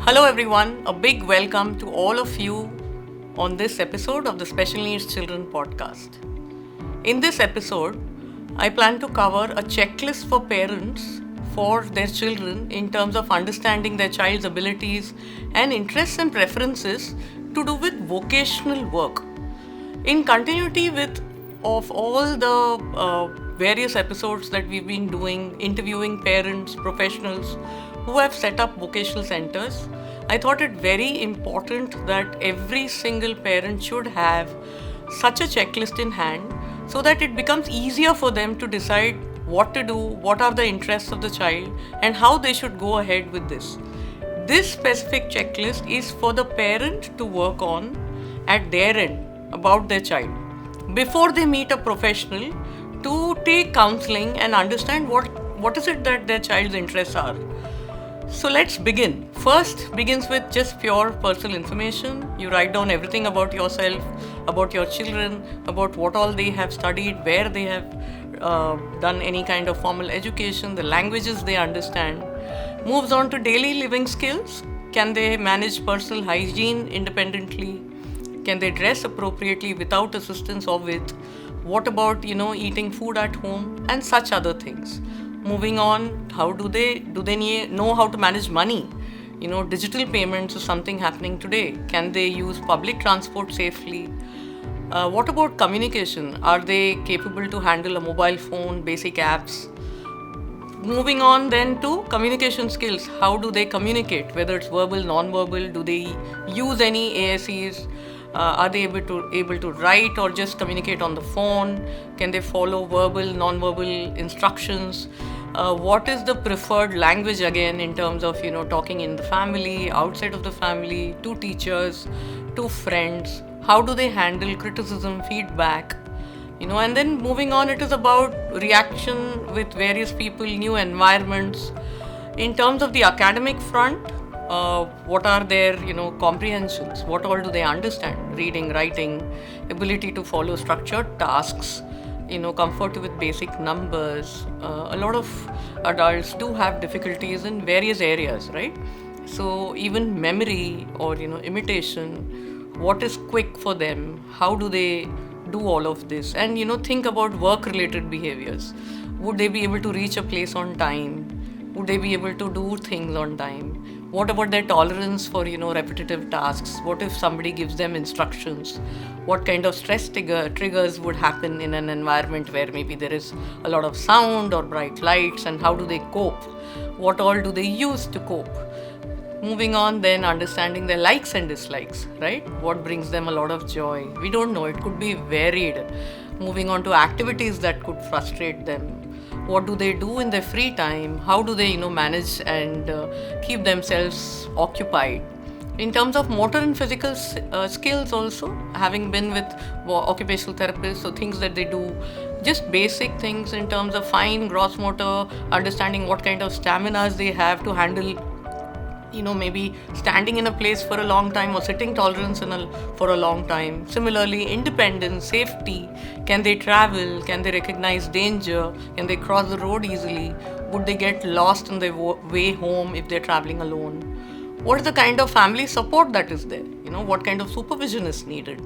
Hello, everyone. A big welcome to all of you on this episode of the Special Needs Children podcast. In this episode, I plan to cover a checklist for parents for their children in terms of understanding their child's abilities and interests and preferences to do with vocational work. In continuity with of all the various episodes that we've been doing, interviewing parents, professionals who have set up vocational centers, I thought it very important that every single parent should have such a checklist in hand so that it becomes easier for them to decide what to do, what are the interests of the child, and how they should go ahead with this. This specific checklist is for the parent to work on at their end about their child before they meet a professional to take counseling and understand what is it that their child's interests are. So let's begin. First begins with just pure personal information. You write down everything about yourself, about your children, about what all they have studied, where they have done any kind of formal education, the languages they understand. Moves on to daily living skills. Can they manage personal hygiene independently? Can they dress appropriately without assistance or with? What about, eating food at home and such other things? Moving on, how do they know how to manage money? Digital payments is something happening today. Can they use public transport safely? What about communication? Are they capable to handle a mobile phone, basic apps? Moving on then to communication skills. How do they communicate? Whether it's verbal, non-verbal, do they use any ASEs? Are they able to write or just communicate on the phone? Can they follow verbal, non-verbal instructions? What is the preferred language again in terms of talking in the family, outside of the family, to teachers, to friends? How do they handle criticism, feedback? And then moving on, it is about reaction with various people, new environments. In terms of the academic front, what are their comprehensions? What all do they understand? Reading, writing, ability to follow structured tasks, comfort with basic numbers. A lot of adults do have difficulties in various areas, right? So even memory or imitation, what is quick for them? How do they do all of this? And think about work related behaviors. Would they be able to reach a place on time? Would they be able to do things on time? What about their tolerance for repetitive tasks? What if somebody gives them instructions? What kind of stress triggers would happen in an environment where maybe there is a lot of sound or bright lights, and how do they cope? What all do they use to cope? Moving on, then understanding their likes and dislikes, right? What brings them a lot of joy? We don't know, it could be varied. Moving on to activities that could frustrate them. What do they do in their free time? How do they manage and keep themselves occupied? In terms of motor and physical skills also, having been with occupational therapists, so things that they do, just basic things in terms of fine gross motor, understanding what kind of staminas they have to handle maybe standing in a place for a long time or sitting tolerance for a long time. Similarly, independence, safety, can they travel, can they recognize danger, can they cross the road easily, would they get lost on their way home if they're traveling alone? What is the kind of family support that is there? What kind of supervision is needed?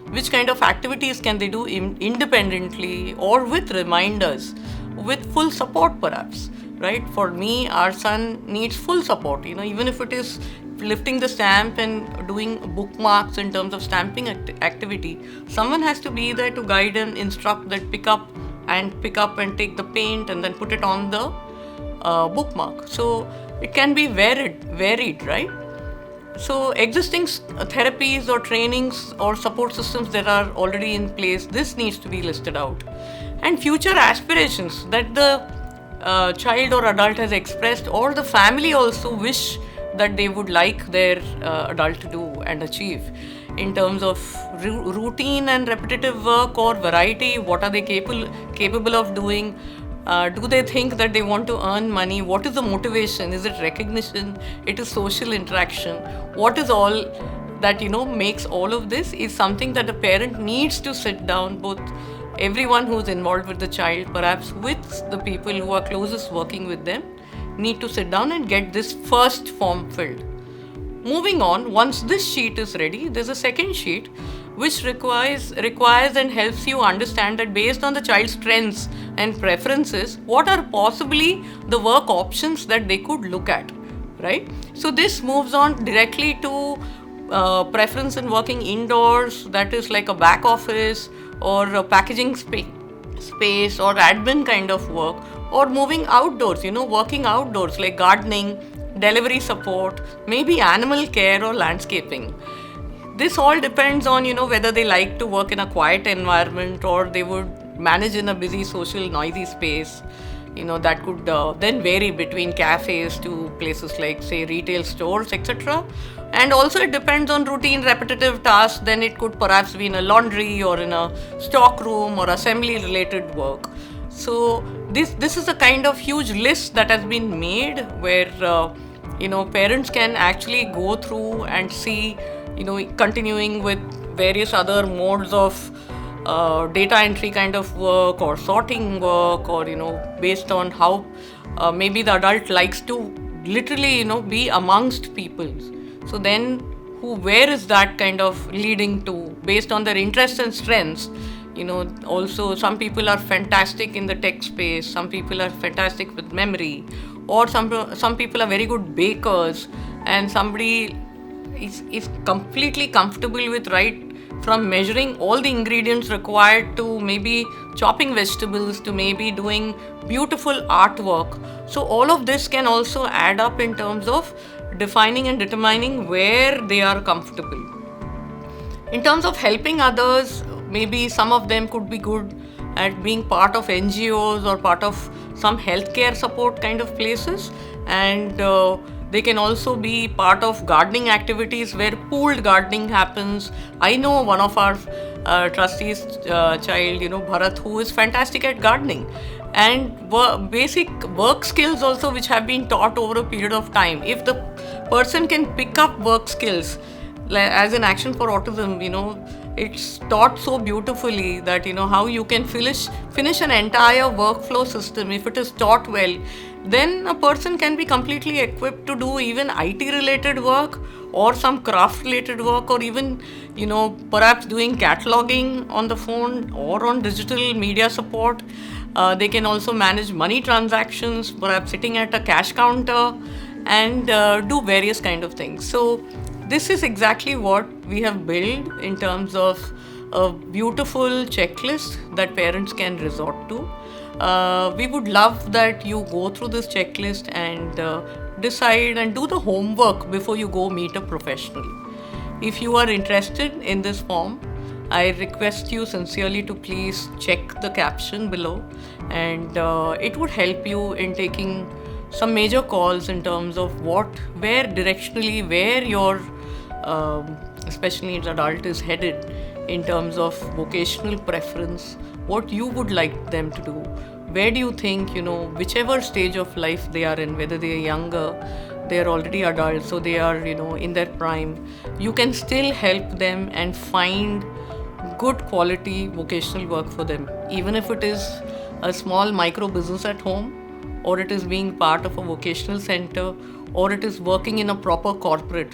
Which kind of activities can they do independently or with reminders, with full support perhaps? Right? For me, our son needs full support, even if it is lifting the stamp and doing bookmarks in terms of stamping activity. Someone has to be there to guide and instruct that pick up and take the paint and then put it on the bookmark. So it can be varied, right? So existing therapies or trainings or support systems that are already in place, this needs to be listed out. And future aspirations that the child or adult has expressed, or the family also wish that they would like their adult to do and achieve in terms of routine and repetitive work or variety. What are they capable of doing? Do they think that they want to earn money? What is the motivation? Is it recognition? It is social interaction. What is all that makes all of this is something that the parent needs to sit down, both everyone who's involved with the child, perhaps with the people who are closest working with them, need to sit down and get this first form filled. moving on, once this sheet is ready, there's a second sheet which requires and helps you understand that based on the child's strengths and preferences, what are possibly the work options that they could look at, right? So this moves on directly to preference in working indoors, that is like a back office or a packaging space or admin kind of work, or moving outdoors, working outdoors like gardening, delivery support, maybe animal care or landscaping. This all depends on, whether they like to work in a quiet environment or they would manage in a busy, social, noisy space. That could then vary between cafes to places like, say, retail stores, etc. And also it depends on routine, repetitive tasks. Then it could perhaps be in a laundry or in a stock room or assembly-related work. So this is a kind of huge list that has been made where parents can actually go through and see, continuing with various other modes of data entry kind of work or sorting work, or based on how maybe the adult likes to literally be amongst people. So then where is that kind of leading to based on their interests and strengths? Also some people are fantastic in the tech space, some people are fantastic with memory, or some people are very good bakers, and somebody is completely comfortable with right from measuring all the ingredients required to maybe chopping vegetables to maybe doing beautiful artwork. So all of this can also add up in terms of defining and determining where they are comfortable. In terms of helping others, maybe some of them could be good at being part of NGOs or part of some healthcare support kind of places, and they can also be part of gardening activities where pooled gardening happens. I know one of our trustees' child, Bharat, who is fantastic at gardening, and basic work skills also which have been taught over a period of time. If the person can pick up work skills, as in Action for Autism, it's taught so beautifully that how you can finish an entire workflow system if it is taught well. Then a person can be completely equipped to do even IT related work or some craft related work, or even perhaps doing cataloging on the phone or on digital media support. They can also manage money transactions, perhaps sitting at a cash counter, and do various kind of things. So this is exactly what we have built in terms of a beautiful checklist that parents can resort to. We would love that you go through this checklist and decide and do the homework before you go meet a professional. If you are interested in this form, I request you sincerely to please check the caption below, and it would help you in taking some major calls in terms of where directionally your special needs adult is headed in terms of vocational preference, what you would like them to do. Where do you think, whichever stage of life they are in, whether they are younger, they are already adults, so they are, in their prime, you can still help them and find good quality vocational work for them, even if it is a small micro business at home, or it is being part of a vocational center, or it is working in a proper corporate.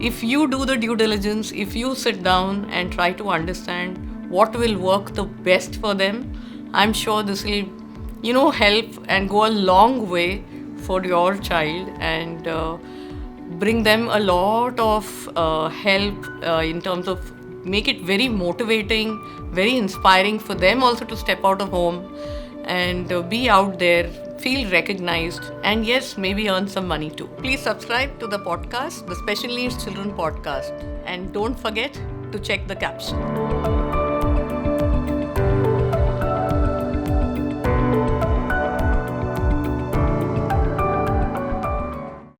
If you do the due diligence, if you sit down and try to understand what will work the best for them, I'm sure this will, help and go a long way for your child and bring them a lot of help in terms of make it very motivating, very inspiring for them also to step out of home and be out there, feel recognized, and yes, maybe earn some money too. Please subscribe to the podcast, the Special Needs Children Podcast, and don't forget to check the caption.